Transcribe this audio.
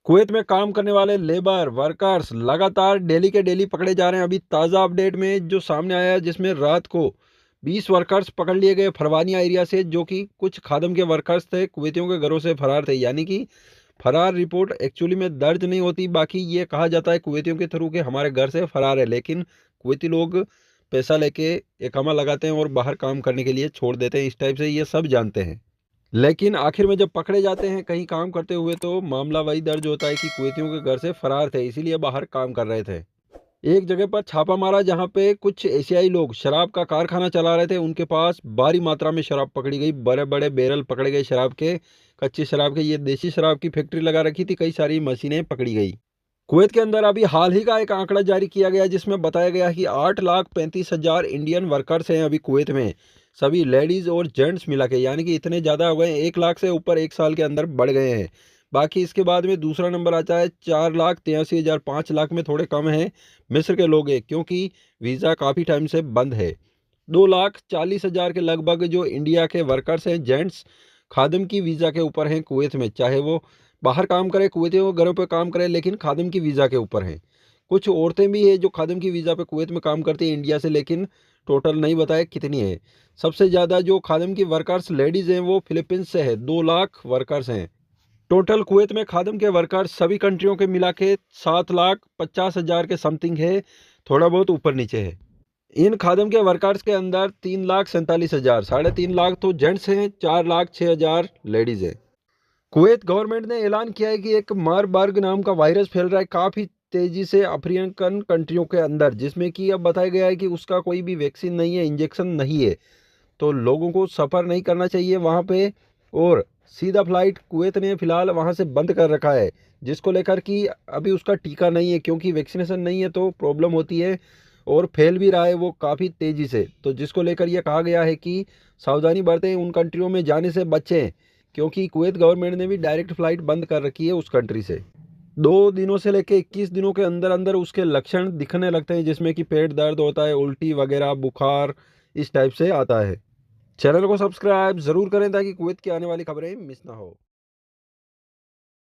Kuwait में काम करने वाले लेबर वर्कर्स लगातार डेली के डेली पकड़े जा रहे हैं। अभी ताज़ा अपडेट में जो सामने आया है, जिसमें रात को 20 वर्कर्स पकड़ लिए गए फरवानिया एरिया से, जो कि कुछ खादम के वर्कर्स थे, कुवैतियों के घरों से फरार थे। यानी कि फरार रिपोर्ट एक्चुअली में दर्ज नहीं होती, बाकी ये कहा जाता है कुवैतियों के थ्रू के हमारे घर से फरार है, लेकिन कुवैती लोग पैसा लेके इकामा लगाते हैं और बाहर काम करने के लिए छोड़ देते हैं। इस टाइप से ये सब जानते हैं, लेकिन आखिर में जब पकड़े जाते हैं कहीं काम करते हुए, तो मामला वही दर्ज होता है कि कुवैतियों के घर से फरार थे, इसीलिए बाहर काम कर रहे थे। एक जगह पर छापा मारा जहां पे कुछ एशियाई लोग शराब का कारखाना चला रहे थे। उनके पास भारी मात्रा में शराब पकड़ी गई, बड़े बड़े बैरल पकड़े गए शराब के, कच्ची शराब के। ये देसी शराब की फैक्ट्री लगा रखी थी, कई सारी मशीनें पकड़ी गई। कुवैत के अंदर अभी हाल ही का एक आंकड़ा जारी किया गया, जिसमें बताया गया कि 8,35,000 इंडियन वर्कर्स हैं अभी कुवैत में, सभी लेडीज और जेंट्स मिला के। यानी कि इतने ज़्यादा हो गए, 1 लाख से ऊपर एक साल के अंदर बढ़ गए हैं। बाकी इसके बाद में दूसरा नंबर आता है 4,83,000, 5 लाख में थोड़े कम हैं मिस्र के लोग हैं, क्योंकि वीज़ा काफ़ी टाइम से बंद है। 2,40,000 के लगभग जो इंडिया के वर्कर्स हैं जेंट्स, खादिम की वीज़ा के ऊपर हैं कुवैत में, चाहे वो बाहर काम करे, कुवैतियों के घरों पे काम करे, लेकिन खादिम की वीज़ा के ऊपर हैं। कुछ औरतें भी हैं जो खादिम की वीज़ा पे कुवैत में काम करती हैं इंडिया से, लेकिन टोटल नहीं बताया कितनी है। सबसे ज़्यादा जो खादिम की वर्कर्स लेडीज़ हैं वो फिलीपींस से है, 2 लाख वर्कर्स हैं। टोटल कुवैत में खादिम के वर्कर्स सभी कंट्रियों के मिला के 7,50,000 के समथिंग है, थोड़ा बहुत ऊपर नीचे है। इन खादिम के वर्कर्स के अंदर 3,47,000, 3.5 लाख तो जेंट्स हैं, 4,06,000 लेडीज़ हैं। कुवैत गवर्नमेंट ने ऐलान किया है कि एक मारबर्ग नाम का वायरस फैल रहा है काफ़ी तेज़ी से अफ्रीकन कंट्रियों के अंदर, जिसमें कि अब बताया गया है कि उसका कोई भी वैक्सीन नहीं है, इंजेक्शन नहीं है। तो लोगों को सफ़र नहीं करना चाहिए वहाँ पे, और सीधा फ्लाइट कुवैत ने फ़िलहाल वहाँ से बंद कर रखा है, जिसको लेकर कि अभी उसका टीका नहीं है, क्योंकि वैक्सीनेशन नहीं है तो प्रॉब्लम होती है, और फैल भी रहा है वो काफ़ी तेज़ी से। तो जिसको लेकर यह कहा गया है कि सावधानी बरतें, उन कंट्रियों में जाने से बचें, क्योंकि कुवैत गवर्नमेंट ने भी डायरेक्ट फ़्लाइट बंद कर रखी है उस कंट्री से। 2 दिनों से लेकर 21 दिनों के अंदर अंदर उसके लक्षण दिखने लगते हैं, जिसमें कि पेट दर्द होता है, उल्टी वगैरह, बुखार, इस टाइप से आता है। चैनल को सब्सक्राइब ज़रूर करें ताकि कुवैत की आने वाली खबरें मिस ना हो।